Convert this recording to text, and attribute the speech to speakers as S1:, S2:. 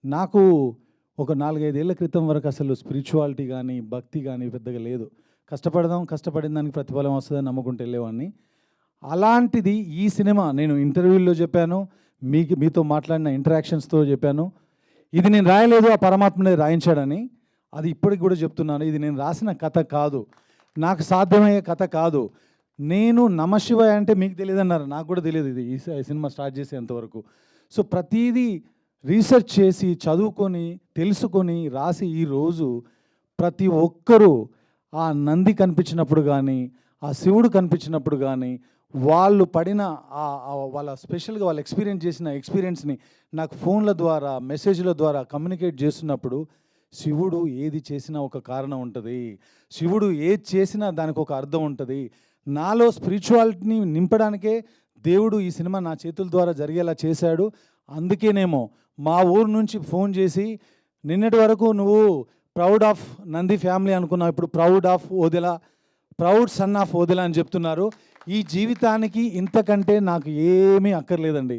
S1: నాకు ఒక 4, 5 ఏళ్ల క్రితం వరకు అసలు స్పిరిచువాలిటీ గానీ, భక్తి గానీ పెద్దగా లేదు. కష్టపడదాం, కష్టపడిన దానికి ప్రతిఫలం వస్తదని నమ్ముకుంటూ ఎళ్ళేవాడిని. అలాంటిది ఈ సినిమా నేను ఇంటర్వ్యూల్లో చెప్పాను. మీతో మాట్లాడిన ఇంటరాక్షన్స్‌తో చెప్పాను. ఇది నేను రాయలేదు, ఆ పరమాత్ముడే రాయించాడని. అది ఇప్పటికి కూడా చెప్తున్నాను. ఇది నేను రాసిన కథ కాదు. నాకు సాధ్యమయ్యే కథ కాదు. నేను నమశివాయ అంటే మీకు తెలీదన్నారు. నాకు కూడా తెలీదు ఇది ఈ సినిమా స్టార్ట్ చేసేంత వరకు. సో ప్రతీదీ రీసెర్చ్ చేసి, చదువుకొని, తెలుసుకొని, రాసి ఈరోజు ప్రతి ఒక్కరూ ఆ నంది కనిపించినప్పుడు గానీ, ఆ శివుడు కనిపించినప్పుడు గానీ, వాళ్ళు పడిన వాళ్ళ స్పెషల్‌గా వాళ్ళు ఎక్స్‌పీరియన్స్ చేసిన ఎక్స్‌పీరియన్స్‌ని నాకు ఫోన్‌ల ద్వారా, మెసేజ్‌ల ద్వారా కమ్యూనికేట్ చేస్తున్నప్పుడు, శివుడు ఏది చేసినా ఒక కారణం ఉంటది. శివుడు ఏది చేసినా దానికొక అర్థం ఉంటది. నాలో స్పిరిచువాలిటీని నింపడానికే దేవుడు ఈ సినిమా నా చేతుల ద్వారా జరిగేలా చేశాడు. అందుకేనేమో మా ఊరు నుంచి ఫోన్ చేసి, నిన్నటి వరకు నువ్వు ప్రౌడ్ ఆఫ్ నంది ఫ్యామిలీ అనుకున్నావు. ఇప్పుడు proud of Odela, proud son of Odela అని చెప్తున్నారు. ఈ జీవితానికి ఇంతకంటే నాకు ఏమీ అక్కర్లేదండి.